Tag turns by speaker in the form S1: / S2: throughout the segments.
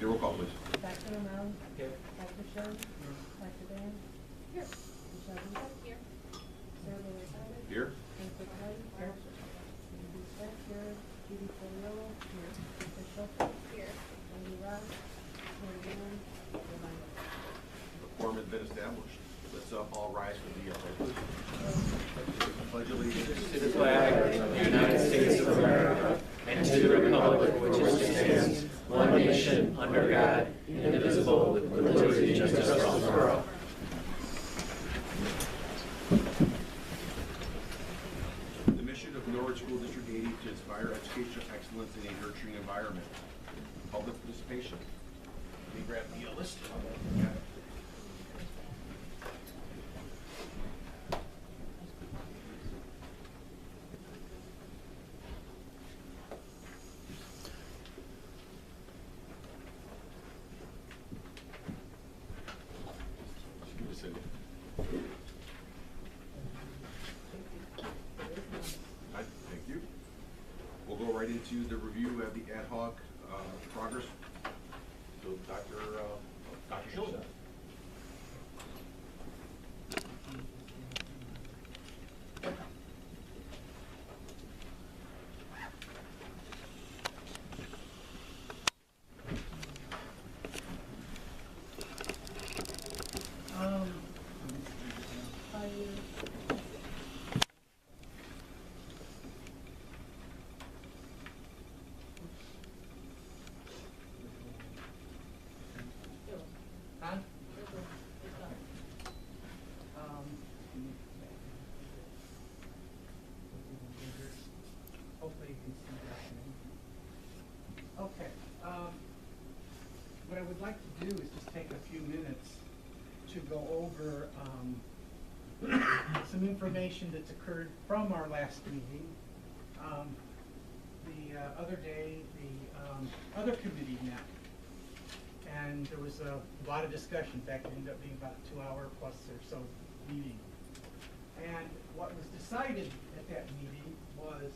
S1: Roll call, please.
S2: Dr. Romano?
S3: Here.
S2: Dr. Sherman? Dr. Dan? Here. Michelle Booth? Here. Sarah Bailey Simon?
S1: Here.
S2: Jennifer Kelly? Here. Cindy Smith? Here. Judy Filiolo? Here. Lisa Shelton? Here. Wendy Ross? Lori Lynn? Reminder.
S1: The quorum has been established. Let's all rise for the pledge, please. Pledge allegiance
S3: To the flag of the United States of America and to the republic for which it stands, one nation, under God, indivisible, with liberty and justice for all.
S1: The mission of Norridge School District 80 to inspire educational excellence in a nurturing environment. Public participation. Let me grab the list. Thank you. We'll go right into the review of the ad hoc progress. So Dr. Schultz.
S4: Hopefully you can see that. Okay. What I would like to do is just take a few minutes to go over some information that's occurred from our last meeting. The other day, the other committee met, and there was a lot of discussion. In fact, it ended up being about a 2-hour plus or so meeting. And what was decided at that meeting was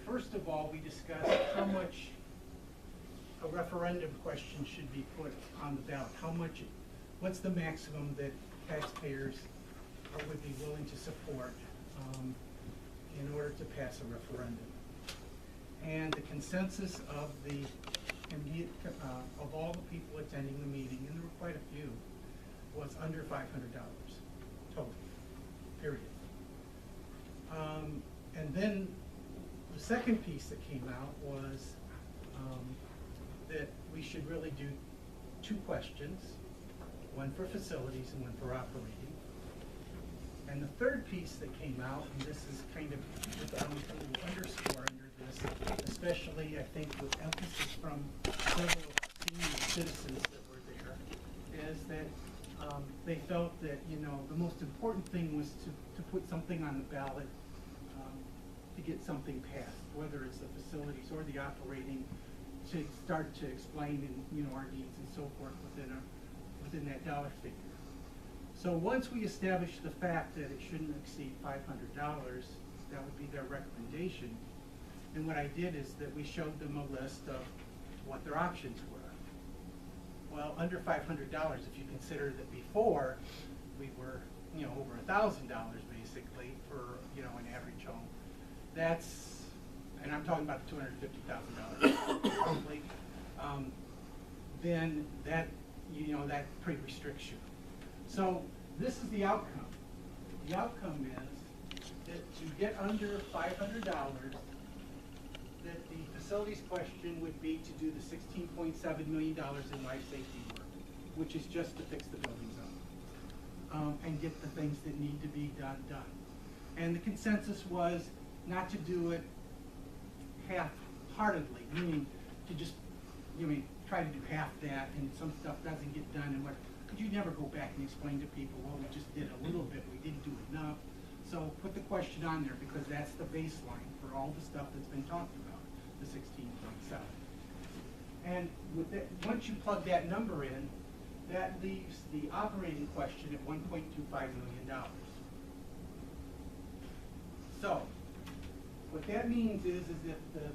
S4: first of all, we discussed how much a referendum question should be put on the ballot. What's the maximum that taxpayers would be willing to support in order to pass a referendum? And the consensus of of all the people attending the meeting, and there were quite a few, was under $500 total, period. And then the second piece that came out was that we should really do 2 questions, one for facilities and one for operating. And the third piece that came out, and this is kind of with a little underscore under this, especially I think with emphasis from several senior citizens that were there, is that they felt that, the most important thing was to put something on the ballot to get something passed, whether it's the facilities or the operating, to start to explain our needs and so forth within that dollar figure. So once we established the fact that it shouldn't exceed $500, that would be their recommendation. And what I did is that we showed them a list of what their options were. Well, under $500, if you consider that before we were, over $1,000 basically for, an average home. That's, and I'm talking about $250,000 roughly. Then that, that pretty restricts you. So this is the outcome. The outcome is that to get under $500, that the facilities question would be to do the $16.7 million in life safety work, which is just to fix the buildings up and get the things that need to be done. And the consensus was not to do it half-heartedly, meaning to just, try to do half that and some stuff doesn't get done. And could you never go back and explain to people, well, we just did a little bit, we didn't do enough. So put the question on there because that's the baseline for all the stuff that's been talked about, the 16.7. And with that, once you plug that number in, that leaves the operating question at $1.25 million. So what that means is that the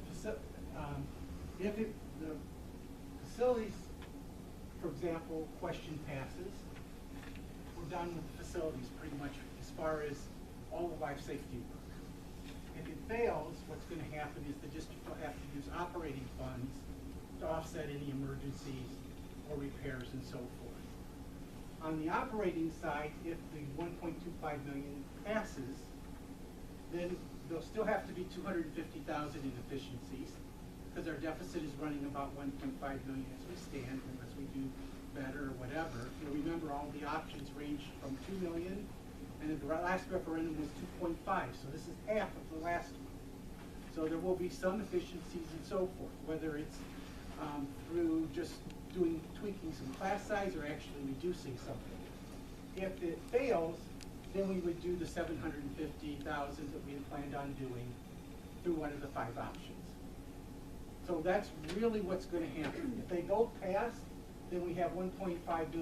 S4: facilities, for example, question passes, we're done with the facilities pretty much as far as all the life safety work. If it fails, what's going to happen is the district will have to use operating funds to offset any emergencies or repairs and so forth. On the operating side, if the 1.25 million passes, then there'll still have to be 250,000 in efficiencies, because our deficit is running about 1.5 million as we stand, unless we do better or whatever. You'll remember all the options ranged from 2 million, and the last referendum was 2.5, so this is half of the last one. So there will be some efficiencies and so forth, whether it's through just tweaking some class size or actually reducing something. If it fails, then we would do the 750,000 that we had planned on doing through one of the 5 options. So that's really what's going to happen. If they both pass, then we have 1.25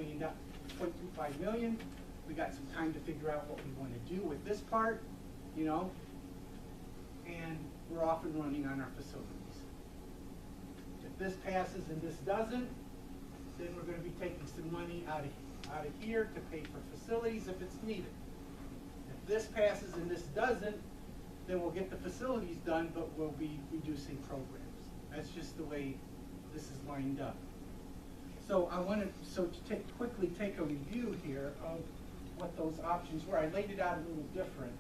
S4: million. We got some time to figure out what we want to do with this part, you know, and we're off and running on our facilities. If this passes and this doesn't, then we're going to be taking some money out of here to pay for facilities if it's needed. If this passes and this doesn't, then we'll get the facilities done, but we'll be reducing programs. That's just the way this is lined up. So I wanted to quickly take a review here of what those options were. I laid it out a little different.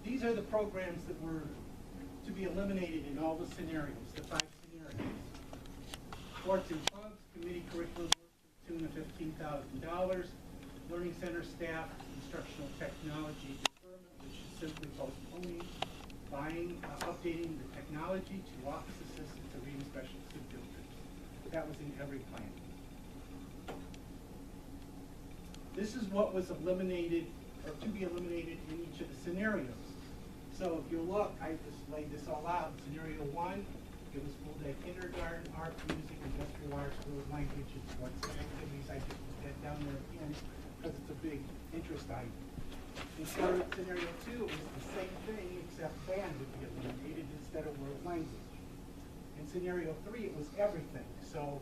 S4: These are the programs that were to be eliminated in all the scenarios, the 5 scenarios. Sports and clubs, committee curriculum work to the tune of $15,000. Learning center staff, instructional technology deferment, which is simply postponing, updating the technology to office assistants or reading specialists and filters. That was in every plan. This is what was eliminated, or to be eliminated in each of the scenarios. So if you look, I just laid this all out. Scenario 1, it was full day kindergarten, art, music, industrial arts, world language, and sports and activities. I just put that down there again because it's a big interest item. In scenario 2, it was the same thing except band would be eliminated instead of world language. In scenario 3, it was everything. So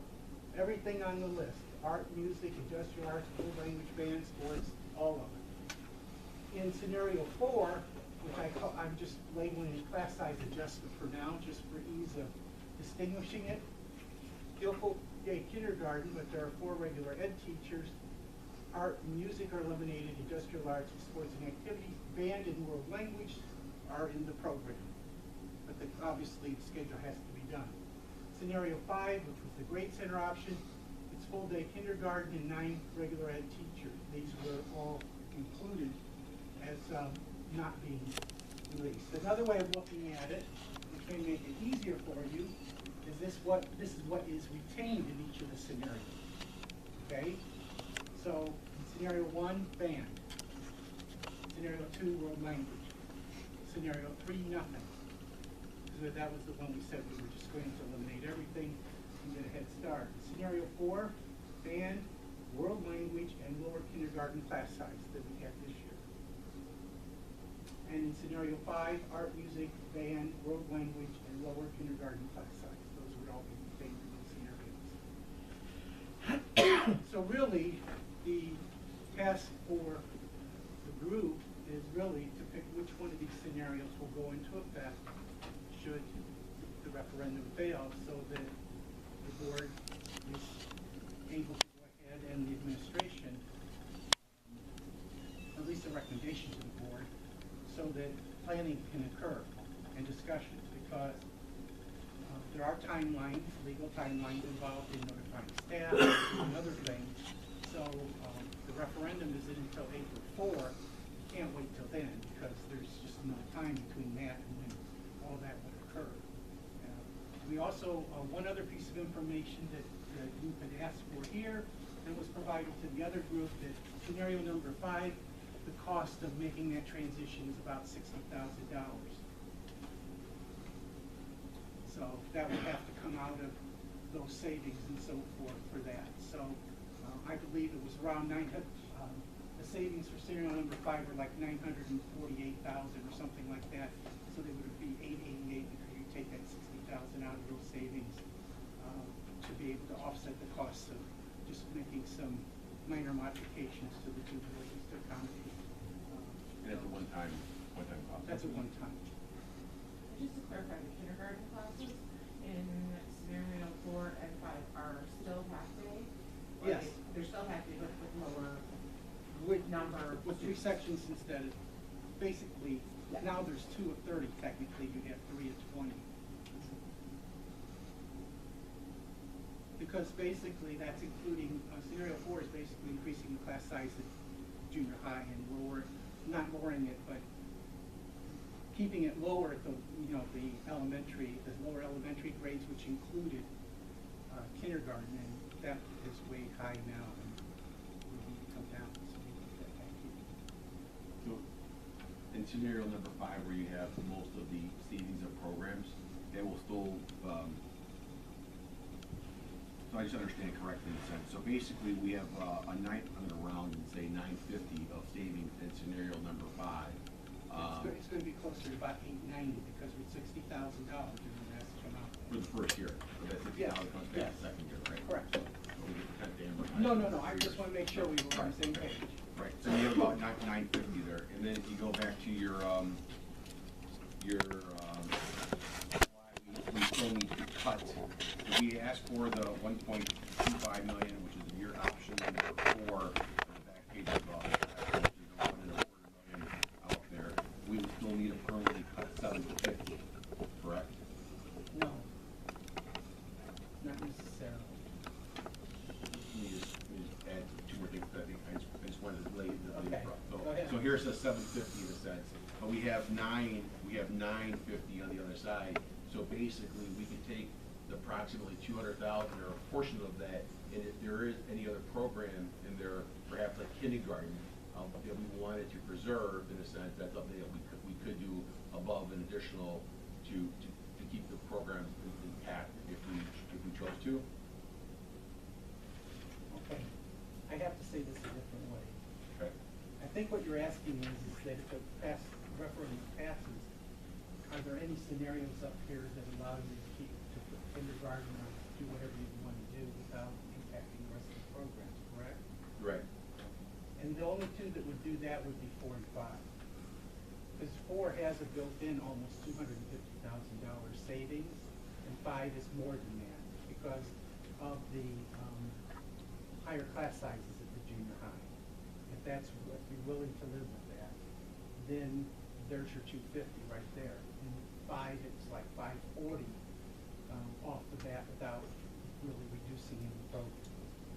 S4: everything on the list, art, music, industrial arts, world language, band, sports, all of it. In scenario 4, which I'm just labeling a class size adjustment for now, just for ease of distinguishing it. Still full day kindergarten, but there are 4 regular ed teachers. Art and music are eliminated, industrial arts, sports and activities, band and world language are in the program. But obviously the schedule has to be done. Scenario 5, which was the grade center option, it's full day kindergarten and 9 regular ed teachers. These were all included as not being released. Another way of looking at it, which may make it easier for you, is this is what is retained in each of the scenarios. Okay? So in scenario 1, band. Scenario 2, world language. Scenario 3, nothing. So that was the one we said we were just going to eliminate everything and get a head start. Scenario 4, band, world language, and lower kindergarten class size that we had this year. And in scenario 5, art, music, band, world language, and lower kindergarten class size. Those would all be favorable scenarios. So really, the task for the group is really to pick which one of these scenarios will go into effect should the referendum fail, so that the board is able to go ahead and the administration, at least a recommendation to the board, so that planning can occur and discussions, because there are timelines, legal timelines involved in notifying staff and other things. So the referendum is in until April 4. You can't wait till then, because there's just no time between that and when all that would occur. We also, one other piece of information that the group had asked for here and was provided to the other group, that scenario number 5, the cost of making that transition is about $60,000. So that would have to come out of those savings and so forth for that. So I believe it was around the savings for scenario number 5 were like $948,000 or something like that. So they would be $888 because you take that $60,000 out of those savings be able to offset the costs of just making some minor modifications to the two buildings to accommodate.
S1: And that's a one-time cost.
S4: That's a one-time.
S5: Just to clarify, the kindergarten classes in scenario 4 and 5 are still half day? Or
S4: Yes.
S5: They're still half day, but with lower
S4: With
S5: number.
S4: With 3 sections instead of, basically,
S5: Yeah.
S4: now there's 2 of 30, technically, you have 3 of 20. Because basically, that's including, scenario 4 is basically increasing the class size at junior high and not lowering it, but keeping it lower at the, the lower elementary grades, which included kindergarten, and that is way high now, and we need to come down, so we need that back here.
S1: So, in scenario number 5, where you have most of the savings of programs, they will still, so I just understand correctly in a sense. So basically, we have I'm gonna round and say 950 of savings in scenario number 5.
S4: It's going to be closer to about 890, because with $60,000, and the rest come out.
S1: For the first year, so that
S4: Yes,
S1: 60,000 comes back
S4: yes.
S1: the second year, right?
S4: Correct.
S1: So we get the 10th amortized.
S4: No, I just want to make sure we were on the same page.
S1: Right, so you have about 950 there, and then if you go back to your why we still need to cut. So we asked for the 1.25 million, which is your option number 4 on the back page of which is the 1.25 million out there. We would still need to permanently cut 750, correct?
S4: No, not necessarily.
S1: Let me just add 2 more things, I think I just wanted to lay the
S4: Okay,
S1: so,
S4: go ahead.
S1: so here's the 750 in a sense, but we have 950 on the other side. So basically, we could take the approximately 200,000 or a portion of that, and if there is any other program in there, perhaps like kindergarten, that we wanted to preserve, in a sense, that's something that we could do above an additional to keep the program intact if we chose to.
S4: Okay, I have to say this a different way.
S1: Okay.
S4: I think what you're asking is that if the referendum passes, are there any scenarios up here that allow you to keep to put kindergarten or do whatever you want to do without impacting the rest of the programs, correct?
S1: Right.
S4: And the only 2 that would do that would be 4 and 5. Because 4 has a built-in almost $250,000 savings, and 5 is more than that because of the higher class sizes at the junior high. If that's what you're willing to live with that, then there's your 250 right there. And 5, it's like 540 off the bat without really reducing any program.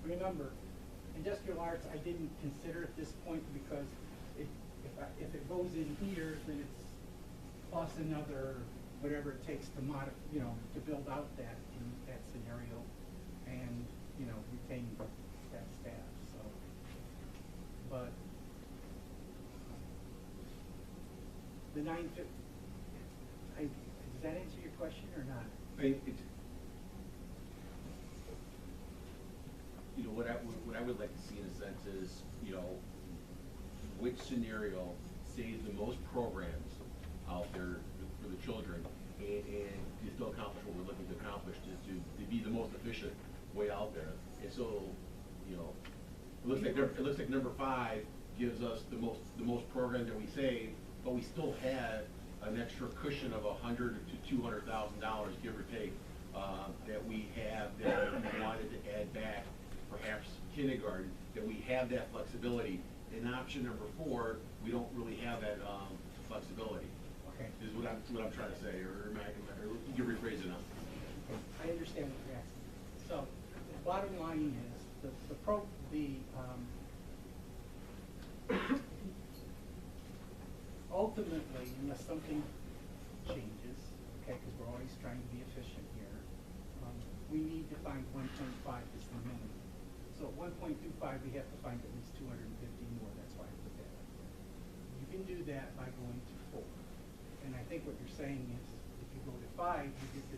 S4: Remember, industrial arts I didn't consider at this point because if it goes in here, then it's plus another whatever it takes to to build out that in that scenario, and retain that staff. So, but the 950. Does that answer your question or not?
S1: What I would like to see in a sense is, which scenario saves the most programs out there for the children and to still accomplish what we're looking to accomplish, to be the most efficient way out there. And so, it looks like number 5 gives us the most programs that we save, but we still have an extra cushion of $100,000 to $200,000, give or take, that we have that we wanted to add back, perhaps kindergarten, that we have that flexibility. In option number 4, we don't really have that flexibility.
S4: Okay.
S1: Is what I'm trying to say, or you can rephrase it now.
S4: I understand what you're asking. So, the bottom line is, ultimately, unless something changes, okay, because we're always trying to be efficient here, we need to find 1.5 as the minimum. So at 1.25, we have to find at least 250 more, that's why I put that up there. You can do that by going to 4. And I think what you're saying is, if you go to 5, you get the